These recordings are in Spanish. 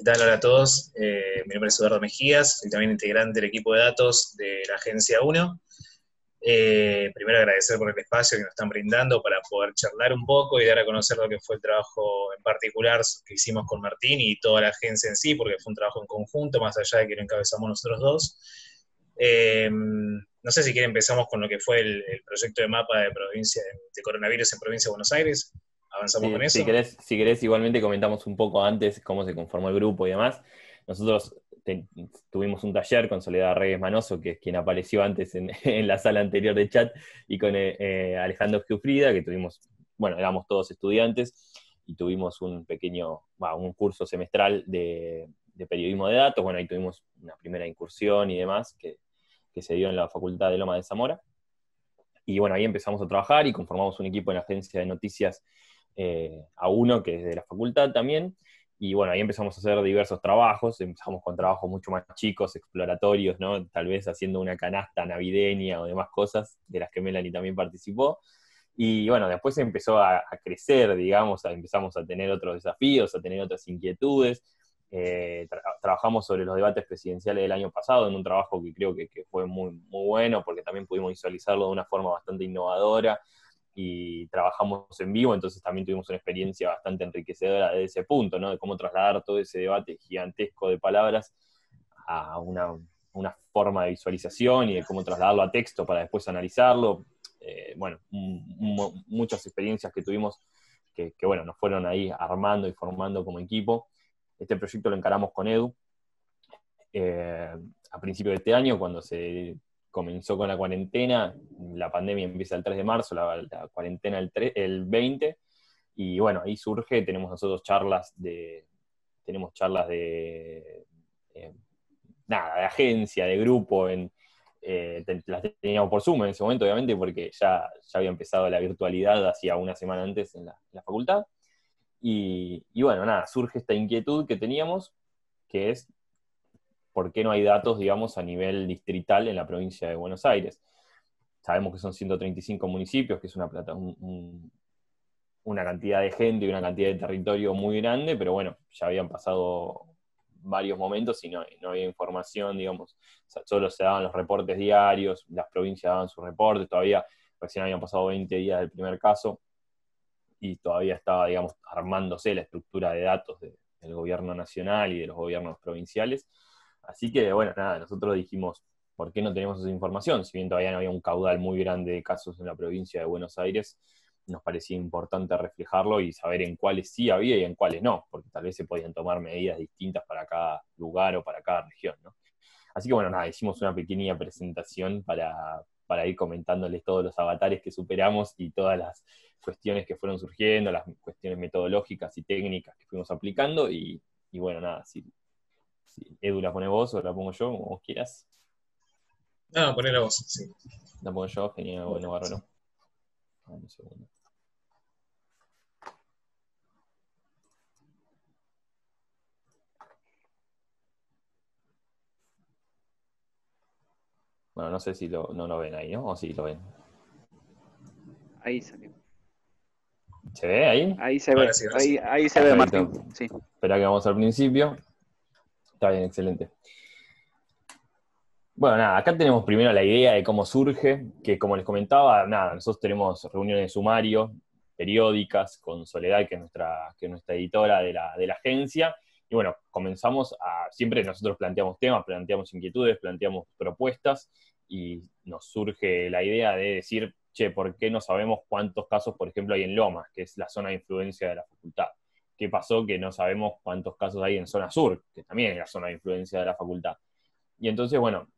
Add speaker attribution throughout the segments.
Speaker 1: ¿Qué tal? Hola a todos. Mi nombre es Eduardo Mejías, soy también integrante del equipo de datos de la Agencia 1. Primero agradecer por el espacio que nos están brindando para poder charlar un poco y dar a conocer lo que fue el trabajo en particular que hicimos con Martín y toda la agencia en sí, porque fue un trabajo en conjunto, más allá de que lo encabezamos nosotros dos. No sé si quieren empezamos con lo que fue el proyecto de mapa de provincia de coronavirus en provincia de Buenos Aires. ¿Avanzamos con
Speaker 2: Si
Speaker 1: eso?
Speaker 2: querés, si querés, igualmente comentamos un poco antes cómo se conformó el grupo y demás. Nosotros tuvimos un taller con Soledad Reyes Manoso, que es quien apareció antes en, en la sala anterior de chat, y con Alejandro Giuffrida, que tuvimos, bueno, éramos todos estudiantes, y tuvimos un pequeño, un curso semestral de periodismo de datos. Bueno, ahí tuvimos una primera incursión y demás, que se dio en la Facultad de Loma de Zamora. Y bueno, ahí empezamos a trabajar y conformamos un equipo en la agencia de noticias A1, que es de la facultad también. Y bueno, ahí empezamos a hacer diversos trabajos, empezamos con trabajos mucho más chicos, exploratorios, ¿no? Tal vez haciendo una canasta navideña o demás cosas, de las que Melanie también participó. Y bueno, después empezó a crecer, digamos, empezamos a tener otros desafíos, a tener otras inquietudes. Trabajamos sobre los debates presidenciales del año pasado en un trabajo que creo que fue muy, muy bueno, porque también pudimos visualizarlo de una forma bastante innovadora y trabajamos en vivo, entonces también tuvimos una experiencia bastante enriquecedora de ese punto, ¿no? De cómo trasladar todo ese debate gigantesco de palabras a una forma de visualización y de cómo trasladarlo a texto para después analizarlo. Bueno, muchas experiencias que tuvimos que, bueno, nos fueron ahí armando y formando como equipo. Este proyecto lo encaramos con Edu a principios de este año, cuando se comenzó con la cuarentena. La pandemia empieza el 3 de marzo, la cuarentena el 20, y bueno, ahí surge, tenemos charlas eh, nada, de agencia, de grupo, las teníamos por Zoom en ese momento, obviamente, porque ya había empezado la virtualidad hacía una semana antes en la facultad. Y bueno, nada, surge esta inquietud que teníamos, que es por qué no hay datos, digamos, a nivel distrital en la provincia de Buenos Aires. Sabemos que son 135 municipios, que es una cantidad de gente y una cantidad de territorio muy grande, pero bueno, ya habían pasado varios momentos y no había información, digamos, solo se daban los reportes diarios, las provincias daban sus reportes, todavía recién habían pasado 20 días del primer caso, y todavía estaba, digamos, armándose la estructura de datos del gobierno nacional y de los gobiernos provinciales. Así que, bueno, nada, nosotros dijimos, ¿por qué no tenemos esa información? Si bien todavía no había un caudal muy grande de casos en la provincia de Buenos Aires, nos parecía importante reflejarlo y saber en cuáles sí había y en cuáles no, porque tal vez se podían tomar medidas distintas para cada lugar o para cada región, ¿no? Así que bueno, nada, hicimos una pequeña presentación para ir comentándoles todos los avatares que superamos y todas las cuestiones que fueron surgiendo, las cuestiones metodológicas y técnicas que fuimos aplicando. Y bueno, nada, si Edu la pone vos o la pongo yo, como vos quieras.
Speaker 1: No, poner a vos, sí.
Speaker 2: La pongo yo, genial, bueno, bárbaro. Un segundo. Bueno, no sé si no lo ven ahí, ¿no? O si lo ven.
Speaker 3: Ahí salió.
Speaker 2: ¿Se ve ahí?
Speaker 3: Ahí se
Speaker 1: Ahora
Speaker 3: ve.
Speaker 1: sí, ahora sí.
Speaker 3: Ahí se ve,
Speaker 2: Perfecto.
Speaker 3: Martín. Sí.
Speaker 2: Espera que vamos al principio. Está bien, excelente. Bueno, nada, acá tenemos primero la idea de cómo surge, que como les comentaba, nada, nosotros tenemos reuniones de sumario periódicas con Soledad, que es nuestra editora de la agencia, y bueno, siempre nosotros planteamos temas, planteamos inquietudes, planteamos propuestas, y nos surge la idea de decir, che, ¿por qué no sabemos cuántos casos, por ejemplo, hay en Lomas, que es la zona de influencia de la facultad? ¿Qué pasó que no sabemos cuántos casos hay en zona sur, que también es la zona de influencia de la facultad? Y entonces, bueno,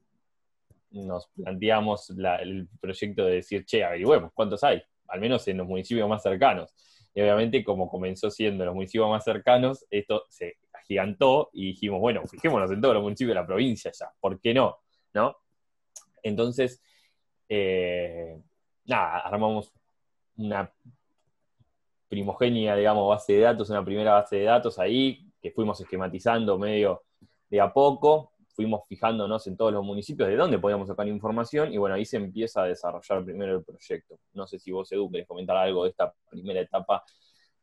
Speaker 2: nos planteamos el proyecto de decir, che, averigüemos cuántos hay, al menos en los municipios más cercanos. Y obviamente, como comenzó siendo los municipios más cercanos, esto se agigantó y dijimos, bueno, fijémonos en todos los municipios de la provincia ya, ¿por qué no? ¿No? Entonces, nada, armamos una primogénea, digamos, base de datos, una primera base de datos ahí, que fuimos esquematizando medio de a poco, fuimos fijándonos en todos los municipios de dónde podíamos sacar información, y bueno, ahí se empieza a desarrollar primero el proyecto. No sé si vos, Edu, querés comentar algo de esta primera etapa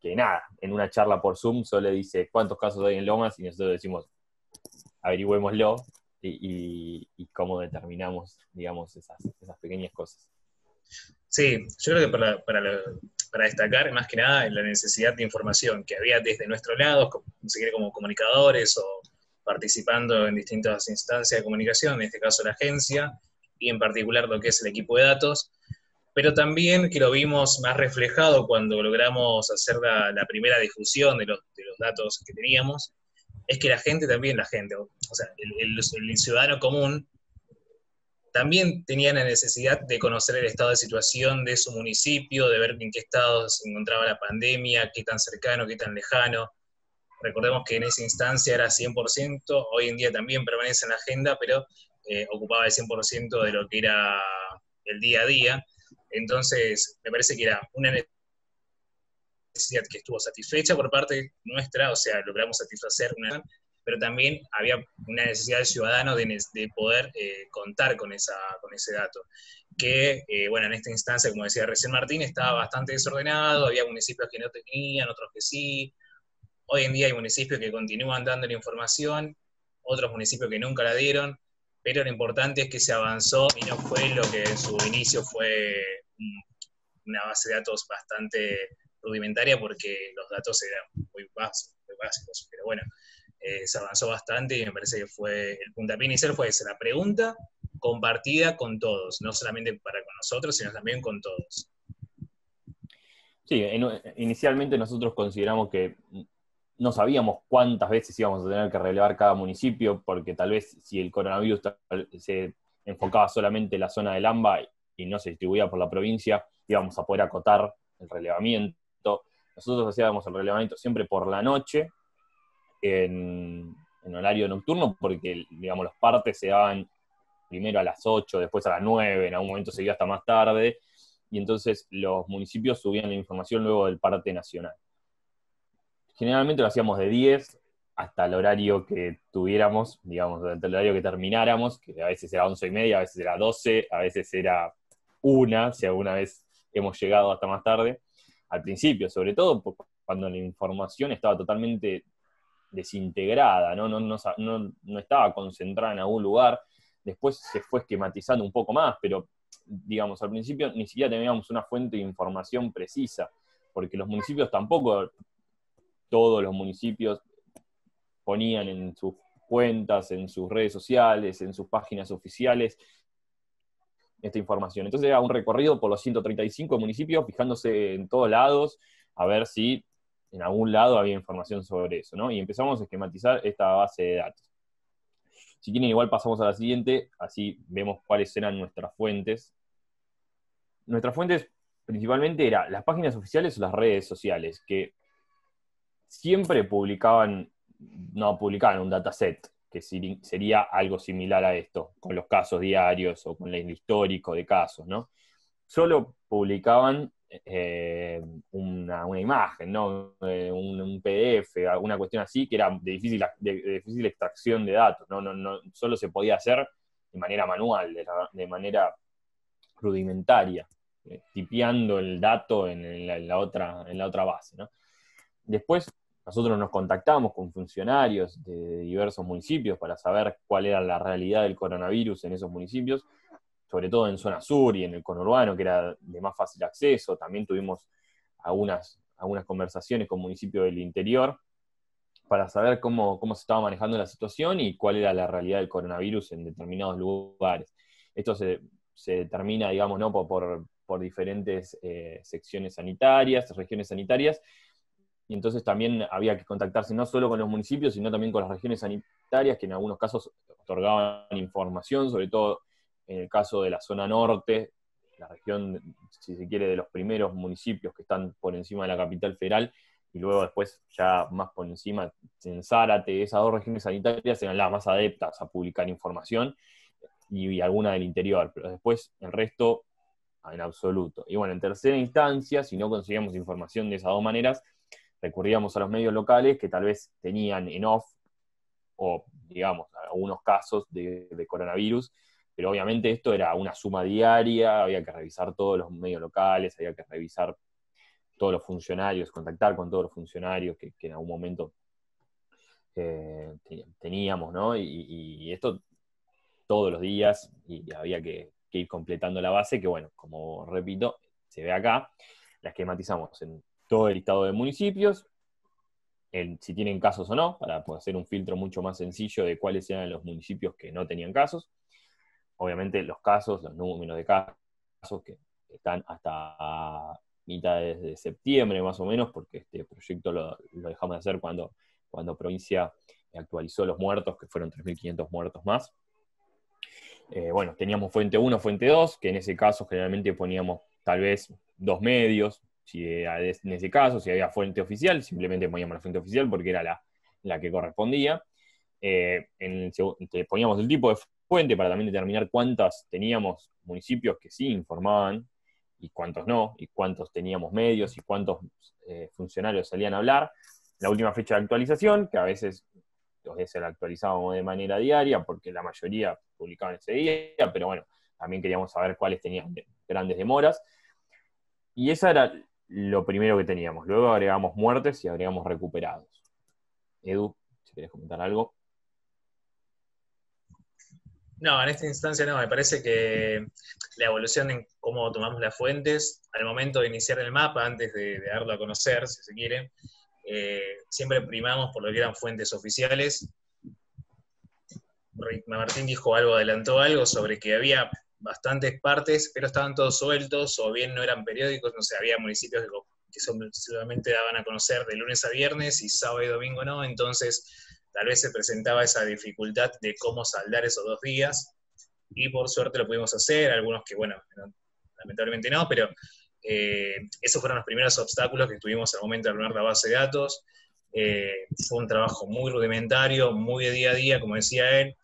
Speaker 2: que nada, en una charla por Zoom solo dice cuántos casos hay en Lomas y nosotros decimos, averigüémoslo y cómo determinamos, digamos, esas pequeñas cosas.
Speaker 1: Sí, yo creo que para destacar más que nada la necesidad de información que había desde nuestro lado, si quiere como comunicadores o participando en distintas instancias de comunicación, en este caso la agencia, y en particular lo que es el equipo de datos, pero también que lo vimos más reflejado cuando logramos hacer la primera difusión de los datos que teníamos, es que la gente también, o sea, el ciudadano común, también tenía la necesidad de conocer el estado de situación de su municipio, de ver en qué estado se encontraba la pandemia, qué tan cercano, qué tan lejano. Recordemos que en esa instancia era 100%, hoy en día también permanece en la agenda, pero ocupaba el 100% de lo que era el día a día. Entonces, me parece que era una necesidad que estuvo satisfecha por parte nuestra, o sea, logramos satisfacer una, pero también había una necesidad del ciudadano de poder contar con ese dato. Que, bueno, en esta instancia, como decía recién Martín, estaba bastante desordenado, había municipios que no tenían, otros que sí. Hoy en día hay municipios que continúan dando la información, otros municipios que nunca la dieron, pero lo importante es que se avanzó y no fue lo que en su inicio fue una base de datos bastante rudimentaria porque los datos eran muy básicos, pero bueno, se avanzó bastante y me parece que fue el puntapié inicial fue esa, la pregunta compartida con todos, no solamente para con nosotros, sino también con todos.
Speaker 2: Sí, inicialmente nosotros consideramos que no sabíamos cuántas veces íbamos a tener que relevar cada municipio, porque tal vez si el coronavirus se enfocaba solamente en la zona del AMBA y no se distribuía por la provincia, íbamos a poder acotar el relevamiento. Nosotros hacíamos el relevamiento siempre por la noche, en horario nocturno, porque digamos, los partes se daban primero a las 8, después a las 9, en algún momento seguía hasta más tarde, y entonces los municipios subían la información luego del parte nacional. Generalmente lo hacíamos de 10 hasta el horario que tuviéramos, digamos, hasta el horario que termináramos, que a veces era 11:30, a veces era 12, a veces era 1, si alguna vez hemos llegado hasta más tarde. Al principio, sobre todo cuando la información estaba totalmente desintegrada, no estaba concentrada en algún lugar. Después se fue esquematizando un poco más, pero digamos, al principio ni siquiera teníamos una fuente de información precisa, porque los municipios tampoco, todos los municipios ponían en sus cuentas, en sus redes sociales, en sus páginas oficiales esta información. Entonces era un recorrido por los 135 municipios, fijándose en todos lados, a ver si en algún lado había información sobre eso, ¿no? Y empezamos a esquematizar esta base de datos. Si quieren, igual pasamos a la siguiente, así vemos cuáles eran nuestras fuentes. Nuestras fuentes principalmente eran las páginas oficiales o las redes sociales, que siempre no publicaban un dataset, que sería algo similar a esto, con los casos diarios o con el histórico de casos, ¿no? Solo publicaban una imagen, ¿no? Un PDF, alguna cuestión así, que era de difícil extracción de datos, ¿no? Solo se podía hacer de manera manual, de manera rudimentaria, tipeando el dato en la otra base, ¿no? Después nosotros nos contactamos con funcionarios de diversos municipios para saber cuál era la realidad del coronavirus en esos municipios, sobre todo en zona sur y en el conurbano, que era de más fácil acceso. También tuvimos algunas conversaciones con municipios del interior para saber cómo se estaba manejando la situación y cuál era la realidad del coronavirus en determinados lugares. Esto se determina, digamos, ¿no? por diferentes secciones sanitarias, regiones sanitarias, y entonces también había que contactarse no solo con los municipios, sino también con las regiones sanitarias, que en algunos casos otorgaban información, sobre todo en el caso de la zona norte, la región, si se quiere, de los primeros municipios que están por encima de la capital federal, y luego después ya más por encima, en Zárate, esas dos regiones sanitarias eran las más adeptas a publicar información, y alguna del interior, pero después el resto en absoluto. Y bueno, en tercera instancia, si no conseguíamos información de esas dos maneras, recurríamos a los medios locales que tal vez tenían en off, o digamos, algunos casos de coronavirus, pero obviamente esto era una suma diaria, había que revisar todos los medios locales, había que revisar todos los funcionarios, contactar con todos los funcionarios que en algún momento teníamos, ¿no? Y esto todos los días, y había que ir completando la base, que bueno, como repito, se ve acá, la esquematizamos en todo el listado de municipios, si tienen casos o no, para poder hacer un filtro mucho más sencillo de cuáles eran los municipios que no tenían casos. Obviamente los casos, los números de casos que están hasta mitad de septiembre más o menos, porque este proyecto lo dejamos de hacer cuando provincia actualizó los muertos, que fueron 3.500 muertos más. Bueno, teníamos fuente 1, fuente 2, que en ese caso generalmente poníamos tal vez 2 medios, en ese caso, si había fuente oficial, simplemente poníamos la fuente oficial porque era la que correspondía. Poníamos el tipo de fuente para también determinar cuántas teníamos municipios que sí informaban y cuántos no, y cuántos teníamos medios y cuántos funcionarios salían a hablar. La última fecha de actualización, que a veces la actualizábamos de manera diaria porque la mayoría publicaban ese día, pero bueno, también queríamos saber cuáles tenían grandes demoras. Y eso era lo primero que teníamos. Luego agregamos muertes y agregamos recuperados. Edu, si querés comentar algo.
Speaker 1: No, en esta instancia no, me parece que la evolución en cómo tomamos las fuentes, al momento de iniciar el mapa, antes de darlo a conocer, si se quiere, siempre primamos por lo que eran fuentes oficiales. Martín dijo algo, adelantó algo sobre que había bastantes partes, pero estaban todos sueltos, o bien no eran periódicos, no sé, había municipios que solamente daban a conocer de lunes a viernes y sábado y domingo no, entonces tal vez se presentaba esa dificultad de cómo saldar esos 2 días, y por suerte lo pudimos hacer, algunos que, bueno, lamentablemente no, pero esos fueron los primeros obstáculos que tuvimos al momento de armar la base de datos. Fue un trabajo muy rudimentario, muy de día a día, como decía él.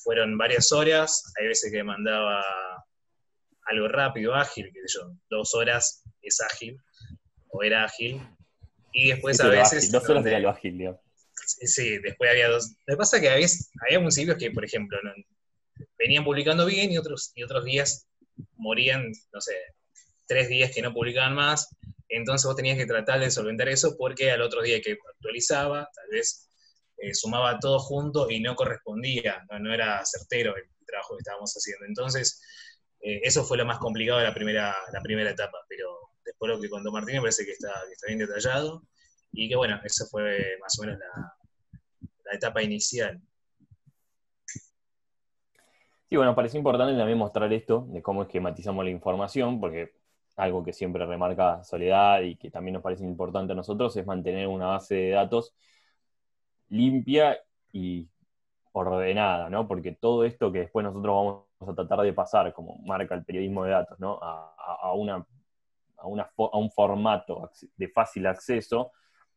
Speaker 1: Fueron varias horas, hay veces que mandaba algo rápido, ágil, que yo, 2 horas es ágil, o era ágil, y después
Speaker 2: Eso
Speaker 1: a
Speaker 2: era
Speaker 1: veces...
Speaker 2: ágil, 2 horas era lo ágil, digamos.
Speaker 1: Sí, después había 2. Lo que pasa es que había municipios que, por ejemplo, venían publicando bien y otros días morían, no sé, 3 días que no publicaban más, entonces vos tenías que tratar de solventar eso porque al otro día que actualizaba, tal vez sumaba todo junto y no correspondía, no era certero el trabajo que estábamos haciendo. Entonces, eso fue lo más complicado de la primera etapa, pero después lo que contó Martín me parece que está bien detallado, y que bueno, eso fue más o menos la etapa inicial.
Speaker 2: Sí, bueno, pareció importante también mostrar esto, de cómo esquematizamos la información, porque algo que siempre remarca Soledad y que también nos parece importante a nosotros es mantener una base de datos limpia y ordenada, ¿no? Porque todo esto que después nosotros vamos a tratar de pasar, como marca el periodismo de datos, ¿no? A un formato de fácil acceso,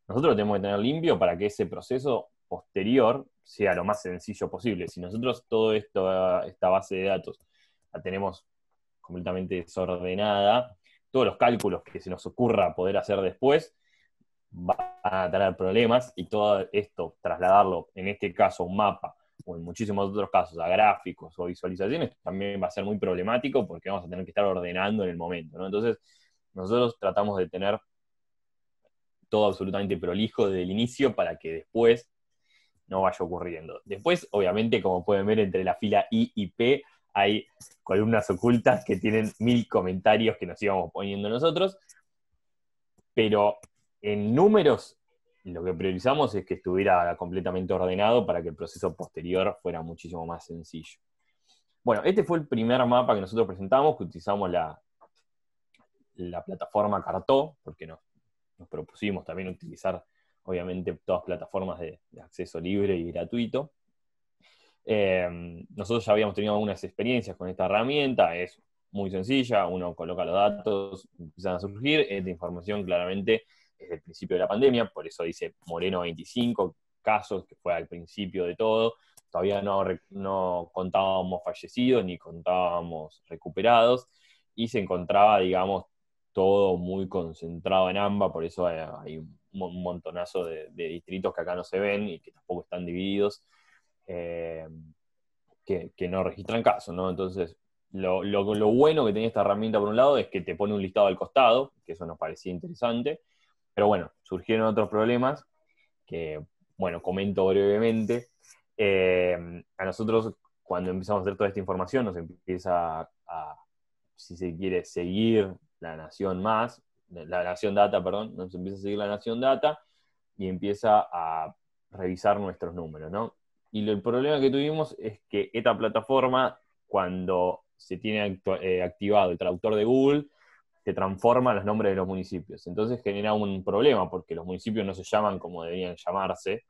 Speaker 2: nosotros lo tenemos que tener limpio para que ese proceso posterior sea lo más sencillo posible. Si nosotros todo esto, esta base de datos, la tenemos completamente desordenada, todos los cálculos que se nos ocurra poder hacer después van a tener problemas, y todo esto, trasladarlo, en este caso, a un mapa, o en muchísimos otros casos, a gráficos o visualizaciones, también va a ser muy problemático porque vamos a tener que estar ordenando en el momento, ¿no? Entonces, nosotros tratamos de tener todo absolutamente prolijo desde el inicio para que después no vaya ocurriendo. Después, obviamente, como pueden ver, entre la fila I y P hay columnas ocultas que tienen 1000 comentarios que nos íbamos poniendo nosotros, pero en números lo que priorizamos es que estuviera completamente ordenado para que el proceso posterior fuera muchísimo más sencillo. Bueno, este fue el primer mapa que nosotros presentamos, que utilizamos la plataforma Cartó, porque nos propusimos también utilizar, obviamente, todas plataformas de acceso libre y gratuito. Nosotros ya habíamos tenido algunas experiencias con esta herramienta, es muy sencilla, uno coloca los datos, empiezan a surgir, esta información claramente es del principio de la pandemia, por eso dice Moreno 25 casos, que fue al principio de todo, todavía no contábamos fallecidos ni contábamos recuperados, y se encontraba, digamos, todo muy concentrado en AMBA, por eso hay un montonazo de distritos que acá no se ven y que tampoco están divididos, que no registran casos, ¿no? Entonces, lo bueno que tenía esta herramienta por un lado es que te pone un listado al costado, que eso nos parecía interesante, pero bueno, surgieron otros problemas que, bueno, comento brevemente. A nosotros, cuando empezamos a hacer toda esta información, nos empieza si se quiere, seguir la Nación Data, perdón, nos empieza a seguir la Nación Data y empieza a revisar nuestros números, ¿no? Y el problema que tuvimos es que esta plataforma, cuando se tiene activado el traductor de Google, te transforma los nombres de los municipios. Entonces genera un problema, porque los municipios no se llaman como deberían llamarse.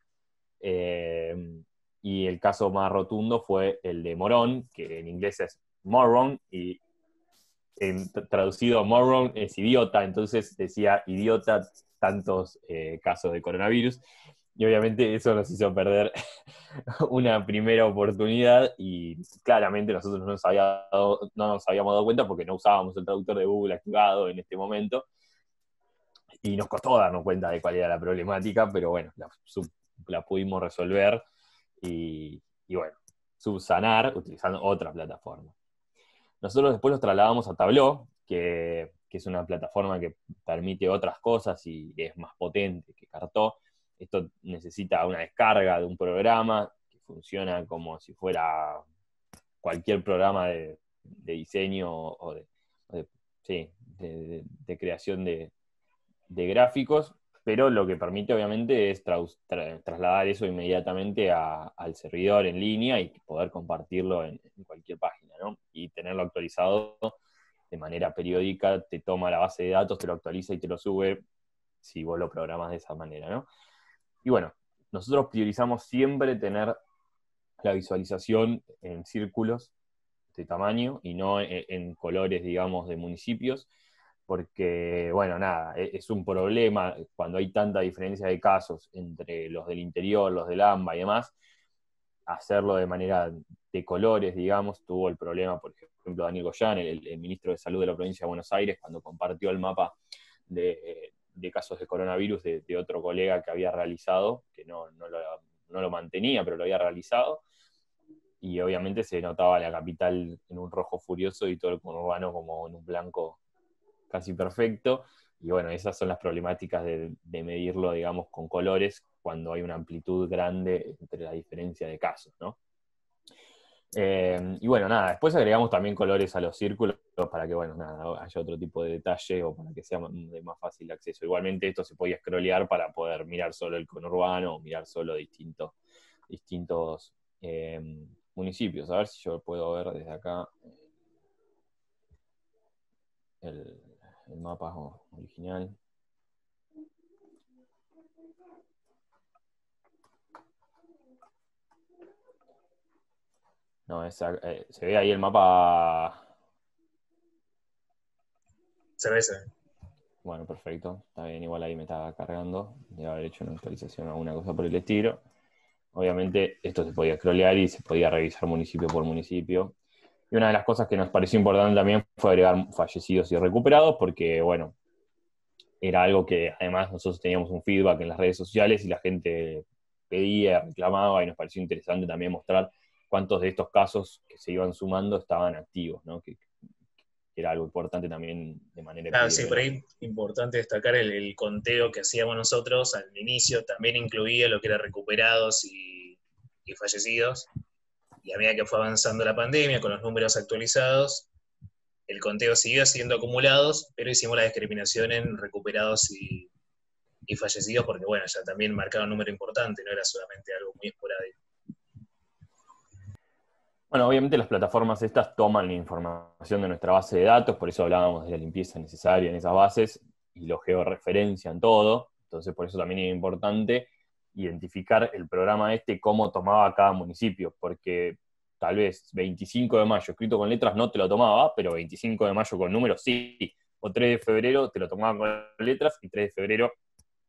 Speaker 2: Y el caso más rotundo fue el de Morón, que en inglés es moron, y traducido moron es idiota, entonces decía idiota tantos casos de coronavirus. Y obviamente eso nos hizo perder una primera oportunidad y claramente nosotros no nos habíamos dado cuenta porque no usábamos el traductor de Google activado en este momento y nos costó darnos cuenta de cuál era la problemática, pero bueno, la pudimos resolver y bueno, subsanar utilizando otra plataforma. Nosotros después los trasladamos a Tableau, que es una plataforma que permite otras cosas y es más potente que Carto. Esto necesita una descarga de un programa que funciona como si fuera cualquier programa de diseño o de creación de gráficos, pero lo que permite obviamente es trasladar eso inmediatamente al servidor en línea y poder compartirlo en cualquier página, ¿no? Y tenerlo actualizado de manera periódica, te toma la base de datos, te lo actualiza y te lo sube si vos lo programas de esa manera, ¿no? Y bueno, nosotros priorizamos siempre tener la visualización en círculos de tamaño y no en colores, digamos, de municipios, porque, bueno, nada, es un problema cuando hay tanta diferencia de casos entre los del interior, los del AMBA y demás, hacerlo de manera de colores, digamos. Tuvo el problema, por ejemplo, Daniel Goyán, el ministro de Salud de la provincia de Buenos Aires, cuando compartió el mapa de casos de coronavirus de otro colega que había realizado, que no lo mantenía, pero lo había realizado, y obviamente se notaba la capital en un rojo furioso y todo el conurbano como en un blanco casi perfecto. Y bueno, esas son las problemáticas de medirlo, digamos, con colores cuando hay una amplitud grande entre la diferencia de casos, ¿no? Y bueno, nada, después agregamos también colores a los círculos para que, bueno, nada, haya otro tipo de detalle o para que sea de más fácil acceso. Igualmente esto se podía scrollear para poder mirar solo el conurbano o mirar solo distintos municipios. A ver si yo puedo ver desde acá el mapa original. No, se ve ahí el mapa.
Speaker 1: Se ve.
Speaker 2: Bueno, perfecto. Está bien, igual ahí me estaba cargando. Debe haber hecho una actualización o alguna cosa por el estilo. Obviamente esto se podía scrollear y se podía revisar municipio por municipio. Y una de las cosas que nos pareció importante también fue agregar fallecidos y recuperados, porque, bueno, era algo que además nosotros teníamos un feedback en las redes sociales y la gente pedía, reclamaba, y nos pareció interesante también mostrar cuántos de estos casos que se iban sumando estaban activos, ¿no? Que era algo importante también de manera
Speaker 1: Claro, sí, por
Speaker 2: epidemiológica.
Speaker 1: ahí importante destacar el conteo que hacíamos nosotros al inicio, también incluía lo que era recuperados y fallecidos, y a medida que fue avanzando la pandemia, con los números actualizados, el conteo siguió siendo acumulados, pero hicimos la discriminación en recuperados y fallecidos, porque bueno, ya también marcaba un número importante, no era solamente algo muy esporádico.
Speaker 2: Bueno, obviamente las plataformas estas toman la información de nuestra base de datos, por eso hablábamos de la limpieza necesaria en esas bases, y lo georreferencian todo, entonces por eso también es importante identificar el programa cómo tomaba cada municipio, porque tal vez 25 de mayo escrito con letras no te lo tomaba, pero 25 de mayo con números sí, o 3 de febrero te lo tomaba con letras y 3 de febrero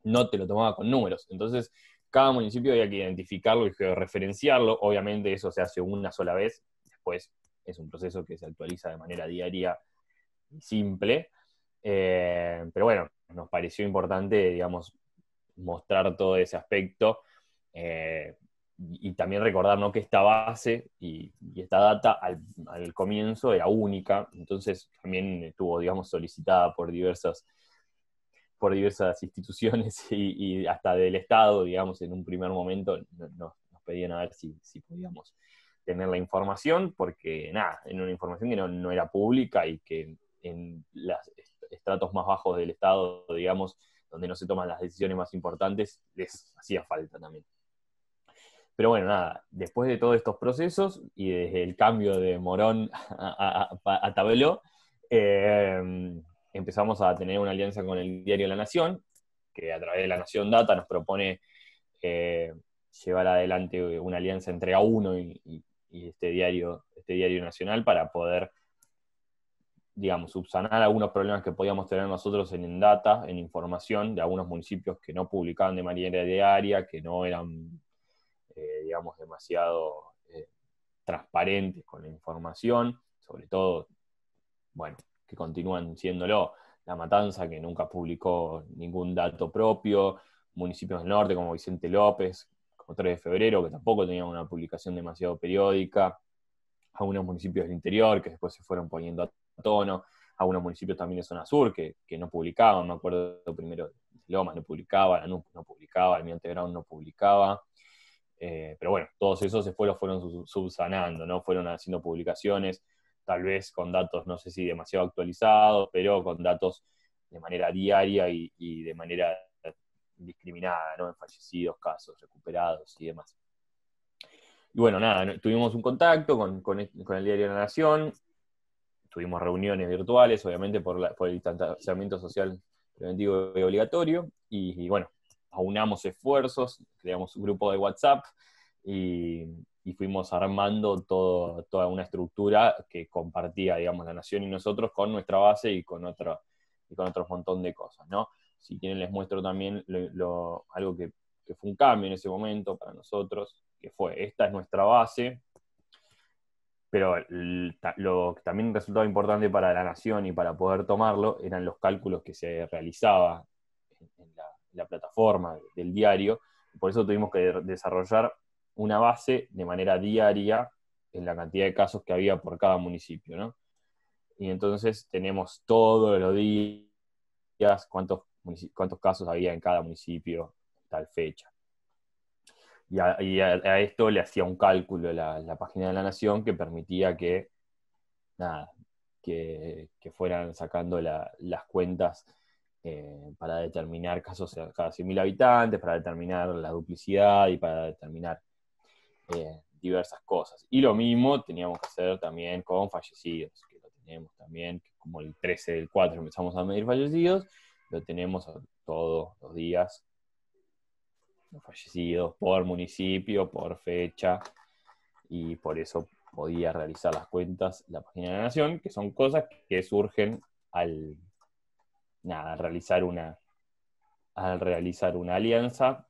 Speaker 2: no te lo tomaba con números. Entonces, cada municipio había que identificarlo y georreferenciarlo. Obviamente eso se hace una sola vez, después es un proceso que se actualiza de manera diaria y simple. Pero bueno, nos pareció importante, digamos, mostrar todo ese aspecto. y también recordar, ¿no?, que esta base y esta data al comienzo era única, entonces también estuvo, digamos, solicitada por diversas instituciones y hasta del Estado, digamos, en un primer momento nos pedían a ver si podíamos tener la información, porque nada, era una información que no era pública y que en los estratos más bajos del Estado, digamos, donde no se toman las decisiones más importantes, les hacía falta también. Pero bueno, nada, después de todos estos procesos y desde el cambio de Morón a Tabeló, empezamos a tener una alianza con el diario La Nación, que a través de La Nación Data nos propone llevar adelante una alianza entre A1 y este diario nacional para poder, digamos, subsanar algunos problemas que podíamos tener nosotros en data, en información, de algunos municipios que no publicaban de manera diaria, que no eran, digamos, demasiado transparentes con la información, sobre todo, bueno, que continúan siéndolo. La Matanza, que nunca publicó ningún dato propio, municipios del norte como Vicente López, como 3 de febrero, que tampoco tenían una publicación demasiado periódica, algunos municipios del interior que después se fueron poniendo a tono, algunos municipios también de zona sur que no publicaban, me acuerdo primero Lomas no publicaba, Lanús no publicaba, Almirante Brown no publicaba, pero bueno, todos esos después los fueron subsanando, ¿no? Fueron haciendo publicaciones, tal vez con datos, no sé si demasiado actualizados, pero con datos de manera diaria y de manera indiscriminada, ¿no? En fallecidos, casos recuperados y demás. Y bueno, nada, tuvimos un contacto con el diario La Nación, tuvimos reuniones virtuales, obviamente por el distanciamiento social preventivo y obligatorio, y bueno, aunamos esfuerzos, creamos un grupo de WhatsApp y fuimos armando toda una estructura que compartía, digamos, La Nación y nosotros con nuestra base y con otros montón de cosas, ¿no? Si quieren les muestro también algo que fue un cambio en ese momento para nosotros, que fue, esta es nuestra base, pero lo que también resultaba importante para La Nación y para poder tomarlo eran los cálculos que se realizaba en la plataforma del diario, por eso tuvimos que desarrollar una base de manera diaria en la cantidad de casos que había por cada municipio, ¿no? Y entonces tenemos todos los días cuántos casos había en cada municipio, tal fecha. Y a esto le hacía un cálculo la página de La Nación que permitía que fueran sacando las cuentas para determinar casos cada 100.000 habitantes, para determinar la duplicidad y para determinar diversas cosas. Y lo mismo teníamos que hacer también con fallecidos, que lo tenemos también, como el 13 del 4 empezamos a medir fallecidos, lo tenemos todos los días, los fallecidos por municipio, por fecha, y por eso podía realizar las cuentas la página de La Nación, que son cosas que surgen al realizar una alianza.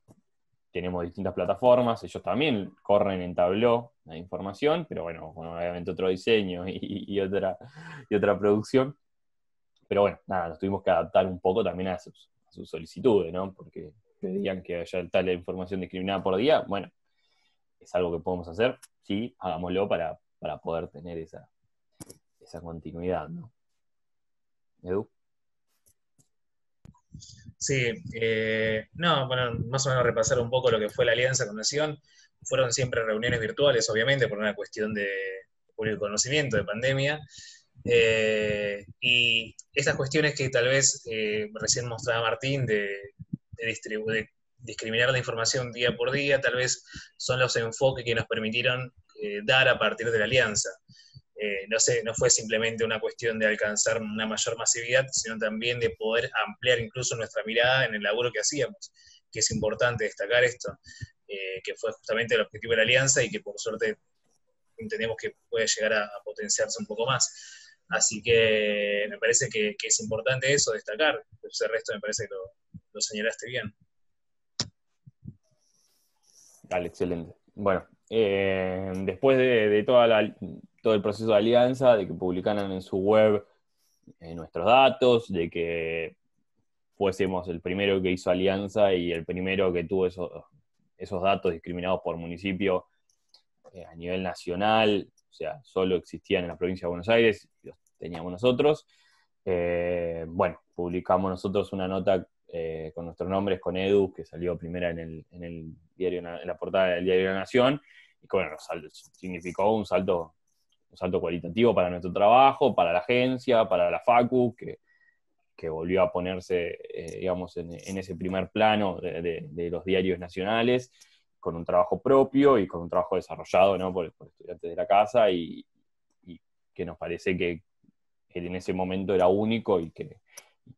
Speaker 2: Tenemos distintas plataformas, ellos también corren en Tableau la información, pero bueno, obviamente otro diseño y otra producción. Pero bueno, nos tuvimos que adaptar un poco también a sus solicitudes, ¿no? Porque pedían que haya tal información discriminada por día. Bueno, es algo que podemos hacer, sí, hagámoslo para poder tener esa continuidad, ¿no? Edu.
Speaker 1: Sí, bueno, más o menos repasar un poco lo que fue la alianza con Nación. Fueron siempre reuniones virtuales, obviamente, por una cuestión de público conocimiento, de pandemia. Y esas cuestiones que tal vez recién mostraba Martín de discriminar la información día por día, tal vez son los enfoques que nos permitieron dar a partir de la alianza. No fue simplemente una cuestión de alcanzar una mayor masividad, sino también de poder ampliar incluso nuestra mirada en el laburo que hacíamos, que es importante destacar esto, que fue justamente el objetivo de la alianza y que por suerte entendemos que puede llegar a potenciarse un poco más. Así que me parece que es importante eso, destacar. El resto me parece que lo señalaste bien.
Speaker 2: Dale, excelente. Bueno, después de todo el proceso de alianza, de que publicaran en su web nuestros datos, de que fuésemos el primero que hizo alianza y el primero que tuvo esos datos discriminados por municipio a nivel nacional, o sea, solo existían en la provincia de Buenos Aires, los teníamos nosotros. Bueno, publicamos nosotros una nota con nuestros nombres, con Edu, que salió primera en el diario, en la portada del diario La Nación, y que bueno, significó un salto cualitativo para nuestro trabajo, para la agencia, para la Facu, que volvió a ponerse, digamos, en ese primer plano de los diarios nacionales, con un trabajo propio y con un trabajo desarrollado, ¿no? por estudiantes de la casa, y que nos parece que en ese momento era único y que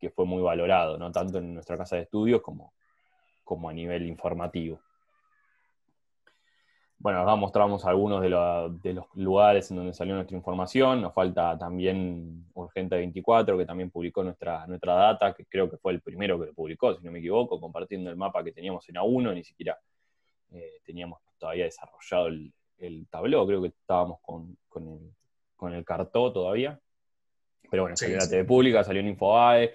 Speaker 2: fue muy valorado, ¿no? Tanto en nuestra casa de estudios como a nivel informativo. Bueno, acá mostramos algunos de los lugares en donde salió nuestra información. Nos falta también Urgente 24, que también publicó nuestra data, que creo que fue el primero que lo publicó, si no me equivoco, compartiendo el mapa que teníamos en A1, ni siquiera teníamos todavía desarrollado el tablero, creo que estábamos con el cartó todavía. Pero bueno, salió en la TV Pública, salió en Infobae,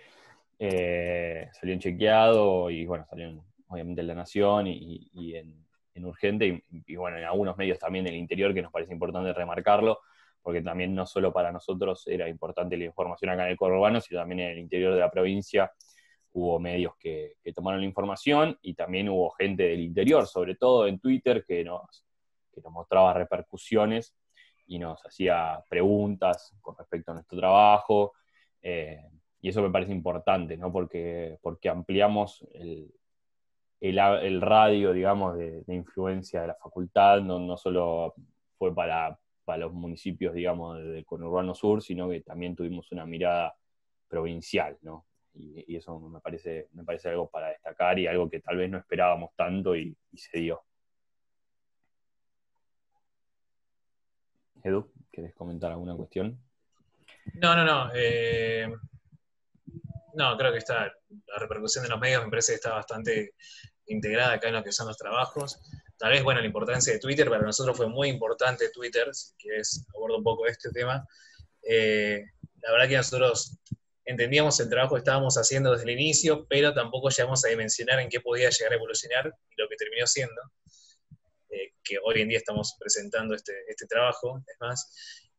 Speaker 2: salió en Chequeado, y bueno, salió obviamente en La Nación y en Urgente, y bueno, en algunos medios también del interior, que nos parece importante remarcarlo, porque también no solo para nosotros era importante la información acá en el conurbano, sino también en el interior de la provincia hubo medios que tomaron la información, y también hubo gente del interior, sobre todo en Twitter, que nos mostraba repercusiones y nos hacía preguntas con respecto a nuestro trabajo, y eso me parece importante, ¿no? Porque ampliamos el radio, digamos, de influencia de la facultad, no solo fue para los municipios, digamos, del conurbano sur, sino que también tuvimos una mirada provincial, ¿no? Y eso me parece algo para destacar, y algo que tal vez no esperábamos tanto, y se dio. Edu, ¿querés comentar alguna cuestión?
Speaker 1: No. No, creo que la repercusión de los medios me parece que está bastante integrada acá en lo que son los trabajos. Tal vez, bueno, la importancia de Twitter, para nosotros fue muy importante Twitter, si quieres abordo un poco este tema. La verdad que nosotros entendíamos el trabajo que estábamos haciendo desde el inicio, pero tampoco llegamos a dimensionar en qué podía llegar a evolucionar, y lo que terminó siendo, que hoy en día estamos presentando este trabajo. Es más,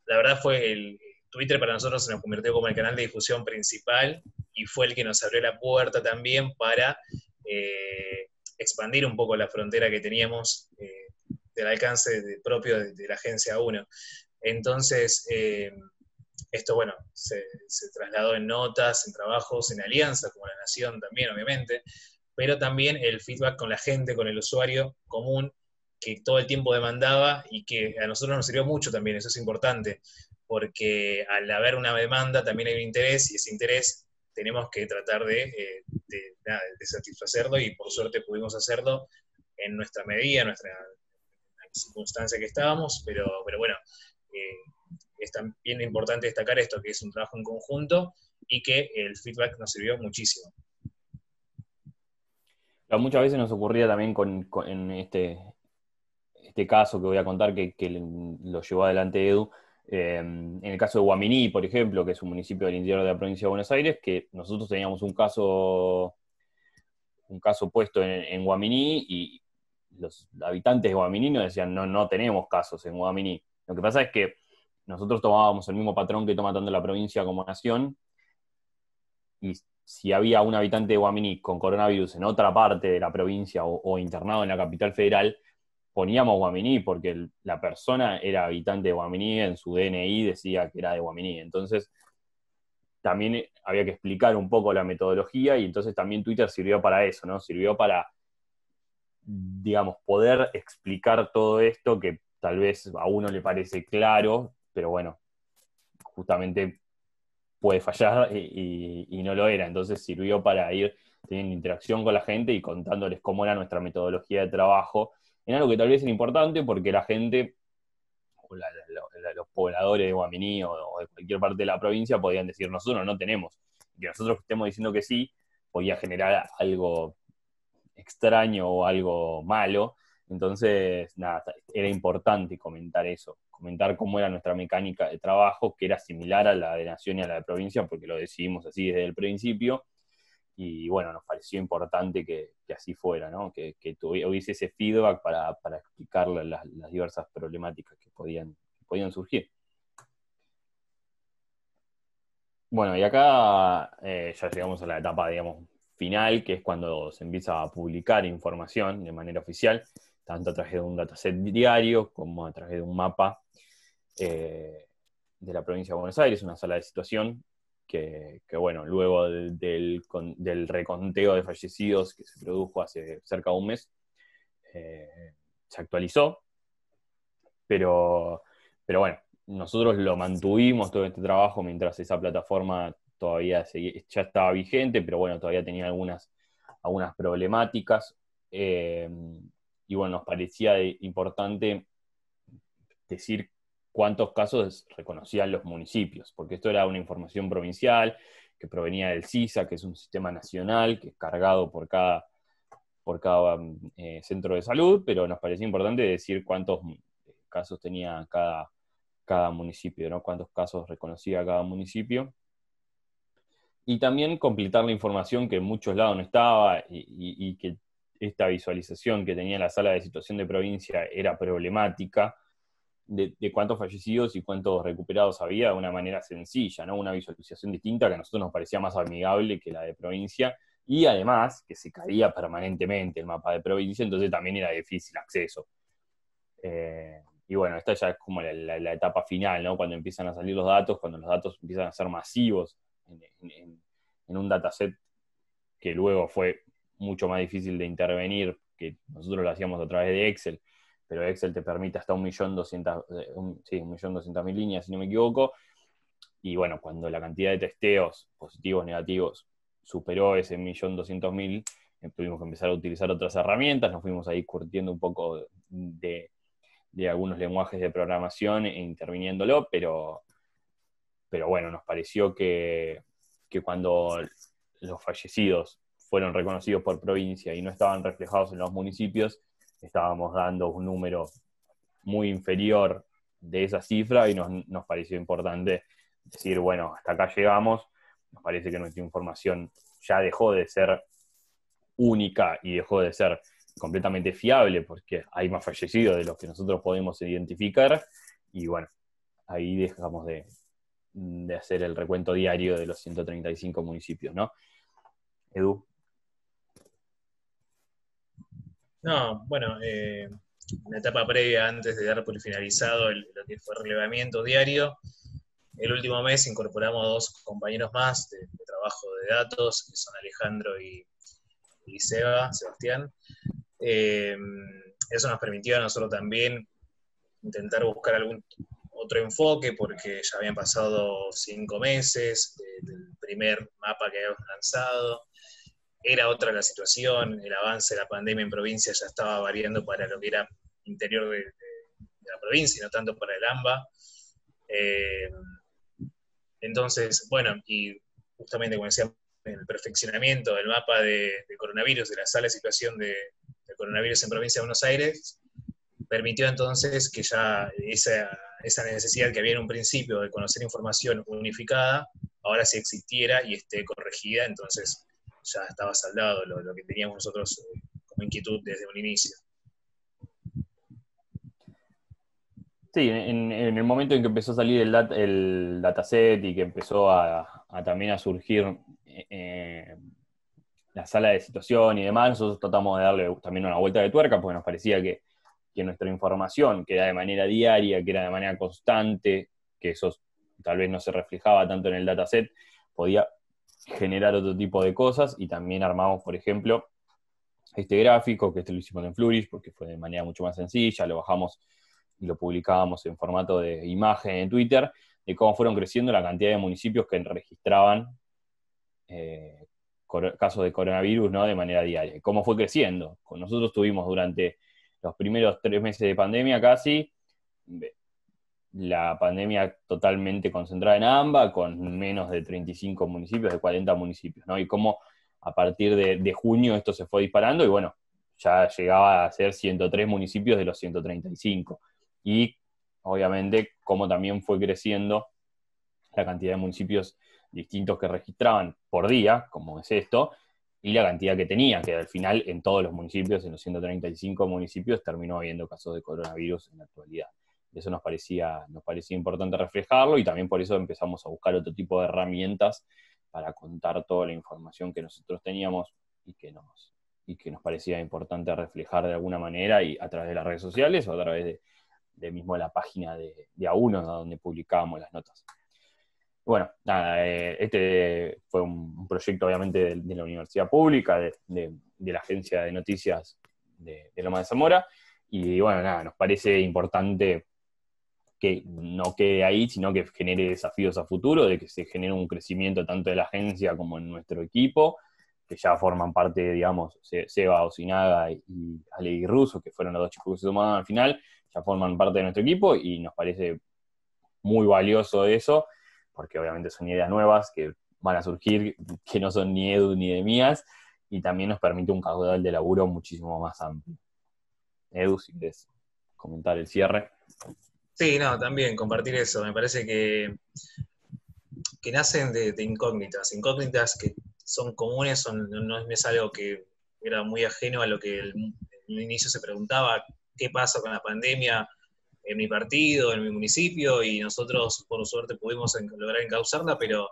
Speaker 1: la verdad fue Twitter para nosotros se nos convirtió como el canal de difusión principal, y fue el que nos abrió la puerta también para expandir un poco la frontera que teníamos del alcance propio de la Agencia 1. Entonces, esto, bueno, se trasladó en notas, en trabajos, en alianzas, como La Nación también, obviamente, pero también el feedback con la gente, con el usuario común, que todo el tiempo demandaba, y que a nosotros nos sirvió mucho también, eso es importante, porque al haber una demanda también hay un interés, y ese interés tenemos que tratar de satisfacerlo, y por suerte pudimos hacerlo en nuestra medida, en nuestra circunstancia que estábamos, pero bueno, es también importante destacar esto, que es un trabajo en conjunto, y que el feedback nos sirvió muchísimo.
Speaker 2: Pero muchas veces nos ocurría también en este caso que voy a contar, que lo llevó adelante Edu, en el caso de Guaminí, por ejemplo, que es un municipio del interior de la provincia de Buenos Aires, que nosotros teníamos un caso puesto en Guaminí, y los habitantes de Guaminí nos decían, no tenemos casos en Guaminí. Lo que pasa es que nosotros tomábamos el mismo patrón que toma tanto la provincia como Nación, y si había un habitante de Guaminí con coronavirus en otra parte de la provincia o internado en la capital federal, poníamos Guaminí, porque la persona era habitante de Guaminí, en su DNI decía que era de Guaminí. Entonces, también había que explicar un poco la metodología, y entonces también Twitter sirvió para eso, ¿no? Sirvió para, digamos, poder explicar todo esto, que tal vez a uno le parece claro, pero bueno, justamente puede fallar y no lo era. Entonces sirvió para ir teniendo interacción con la gente y contándoles cómo era nuestra metodología de trabajo, en algo que tal vez era importante, porque la gente, los pobladores de Guaminí o de cualquier parte de la provincia, podían decir, nosotros no tenemos. Y que nosotros estemos diciendo que sí, podía generar algo extraño o algo malo. Entonces, nada, era importante comentar eso, comentar cómo era nuestra mecánica de trabajo, que era similar a la de Nación y a la de provincia, porque lo decidimos así desde el principio, y bueno, nos pareció importante que así fuera, ¿no? Que hubiese ese feedback para explicar las diversas problemáticas que podían surgir. Bueno, y acá ya llegamos a la etapa, digamos, final, que es cuando se empieza a publicar información de manera oficial, tanto a través de un dataset diario como a través de un mapa de la provincia de Buenos Aires, una sala de situación que bueno, luego del reconteo de fallecidos que se produjo hace cerca de un mes, se actualizó, pero bueno, nosotros lo mantuvimos todo este trabajo mientras esa plataforma todavía ya estaba vigente, pero bueno, todavía tenía algunas problemáticas. Y bueno, nos parecía importante decir cuántos casos reconocían los municipios, porque esto era una información provincial que provenía del CISA, que es un sistema nacional que es cargado por cada centro de salud, pero nos parecía importante decir cuántos casos tenía cada municipio, ¿no? Cuántos casos reconocía cada municipio. Y también completar la información que en muchos lados no estaba y que esta visualización que tenía la sala de situación de provincia era problemática, de cuántos fallecidos y cuántos recuperados había de una manera sencilla, ¿no? Una visualización distinta que a nosotros nos parecía más amigable que la de provincia, y además que se caía permanentemente el mapa de provincia, entonces también era difícil acceso. Y bueno, esta ya es como la etapa final, ¿no? Cuando empiezan a salir los datos, cuando los datos empiezan a ser masivos en un dataset que luego fue mucho más difícil de intervenir, que nosotros lo hacíamos a través de Excel, pero Excel te permite hasta 1.200.000 líneas, si no me equivoco, y bueno, cuando la cantidad de testeos positivos, negativos, superó ese 1.200.000, tuvimos que empezar a utilizar otras herramientas, nos fuimos ahí curtiendo un poco de algunos lenguajes de programación e interviniéndolo, pero bueno, nos pareció que cuando los fallecidos fueron reconocidos por provincia y no estaban reflejados en los municipios, estábamos dando un número muy inferior de esa cifra y nos pareció importante decir, bueno, hasta acá llegamos, nos parece que nuestra información ya dejó de ser única y dejó de ser completamente fiable porque hay más fallecidos de los que nosotros podemos identificar, y bueno, ahí dejamos de hacer el recuento diario de los 135 municipios, ¿no? Edu.
Speaker 1: No, bueno, una etapa previa antes de dar por finalizado lo que fue el relevamiento diario. El último mes incorporamos 2 compañeros más de trabajo de datos, que son Alejandro y Sebastián. Eso nos permitió a nosotros también intentar buscar algún otro enfoque, porque ya habían pasado 5 meses del primer mapa que habíamos lanzado. Era otra la situación, el avance de la pandemia en provincia ya estaba variando para lo que era interior de la provincia y no tanto para el AMBA. Entonces, bueno, y justamente como decía, el perfeccionamiento del mapa de coronavirus, de la sala de situación de coronavirus en provincia de Buenos Aires, permitió entonces que ya esa necesidad que había en un principio de conocer información unificada, ahora sí existiera y esté corregida, entonces ya estaba saldado lo que teníamos nosotros como inquietud desde un inicio.
Speaker 2: Sí, en el momento en que empezó a salir el dataset y que empezó también a surgir la sala de situación y demás, nosotros tratamos de darle también una vuelta de tuerca, porque nos parecía que nuestra información, que era de manera diaria, que era de manera constante, que eso tal vez no se reflejaba tanto en el dataset, podía generar otro tipo de cosas, y también armamos, por ejemplo, este gráfico, que lo hicimos en Flourish, porque fue de manera mucho más sencilla, lo bajamos y lo publicábamos en formato de imagen en Twitter, de cómo fueron creciendo la cantidad de municipios que registraban casos de coronavirus, ¿no? De manera diaria. ¿Cómo fue creciendo? Nosotros tuvimos durante los primeros 3 meses de pandemia casi la pandemia totalmente concentrada en AMBA, con menos de 35 municipios, de 40 municipios, ¿no? Y cómo a partir de junio esto se fue disparando, y bueno, ya llegaba a ser 103 municipios de los 135. Y obviamente cómo también fue creciendo la cantidad de municipios distintos que registraban por día, como es esto, y la cantidad que tenía, que al final en todos los municipios, en los 135 municipios, terminó habiendo casos de coronavirus en la actualidad. Eso nos parecía importante reflejarlo, y también por eso empezamos a buscar otro tipo de herramientas para contar toda la información que nosotros teníamos y que nos parecía importante reflejar de alguna manera, y a través de las redes sociales o a través de mismo la página de A1, donde publicábamos las notas. Bueno, nada, este fue un proyecto obviamente de la Universidad Pública, de la Agencia de Noticias de Lomas de Zamora, y bueno, nada, nos parece importante que no quede ahí, sino que genere desafíos a futuro, de que se genere un crecimiento tanto de la agencia como en nuestro equipo, que ya forman parte, digamos, Seba Osinaga y Ale Russo, que fueron los dos chicos que se sumaron al final, ya forman parte de nuestro equipo, y nos parece muy valioso eso, porque obviamente son ideas nuevas que van a surgir, que no son ni Edu ni de mías, y también nos permite un caudal de laburo muchísimo más amplio. Edu, si quieres comentar el cierre.
Speaker 1: Sí, no, también compartir eso. Me parece que nacen de incógnitas que son comunes, no es algo que era muy ajeno a lo que en el inicio se preguntaba: ¿qué pasa con la pandemia en mi partido, en mi municipio? Y nosotros, por suerte, pudimos lograr encauzarla, pero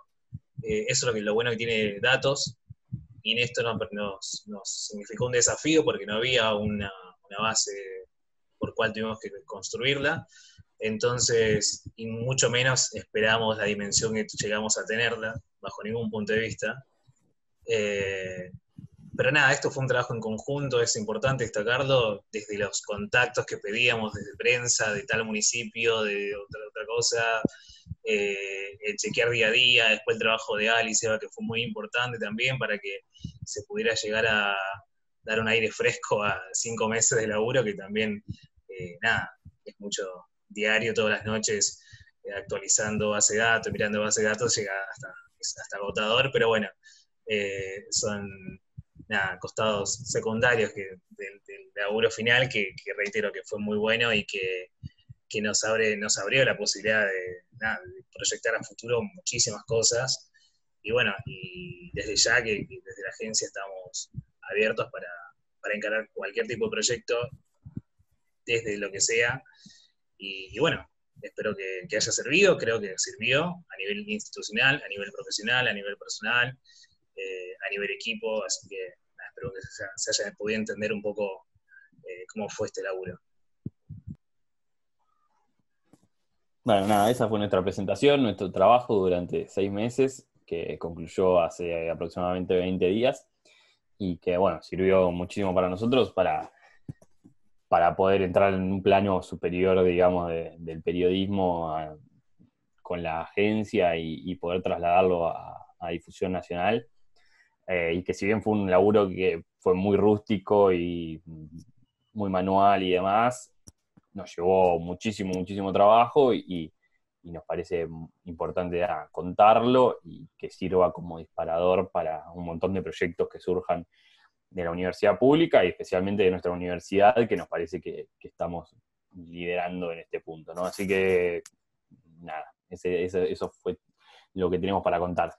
Speaker 1: eso es lo bueno que tiene datos, y en esto nos significó un desafío porque no había una base por cual tuvimos que construirla. Entonces, y mucho menos esperamos la dimensión que llegamos a tenerla, bajo ningún punto de vista. Pero nada, esto fue un trabajo en conjunto, es importante destacarlo, desde los contactos que pedíamos, desde prensa, de tal municipio, de otra cosa, el chequear día a día, después el trabajo de Ali y Seba, que fue muy importante también para que se pudiera llegar a dar un aire fresco a 5 meses de laburo, que también, nada, es mucho diario, todas las noches, actualizando base de datos, mirando base de datos, llega hasta agotador, pero bueno, son nada, costados secundarios del laburo final, que reitero que fue muy bueno y que nos abrió la posibilidad de proyectar a futuro muchísimas cosas. Y bueno, y desde ya que desde la agencia estamos abiertos para encarar cualquier tipo de proyecto, desde lo que sea. Y bueno, espero que haya servido, creo que sirvió a nivel institucional, a nivel profesional, a nivel personal, a nivel equipo, así que nada, espero que se haya podido entender un poco cómo fue este laburo.
Speaker 2: Bueno, nada, esa fue nuestra presentación, nuestro trabajo durante 6 meses, que concluyó hace aproximadamente 20 días, y que, bueno, sirvió muchísimo para nosotros para poder entrar en un plano superior, digamos, del periodismo con la agencia, y poder trasladarlo a difusión nacional. Y que si bien fue un laburo que fue muy rústico y muy manual y demás, nos llevó muchísimo, muchísimo trabajo, y nos parece importante contarlo, y que sirva como disparador para un montón de proyectos que surjan de la universidad pública, y especialmente de nuestra universidad, que nos parece que estamos liderando en este punto, ¿no? Así que, nada, eso fue lo que tenemos para contar.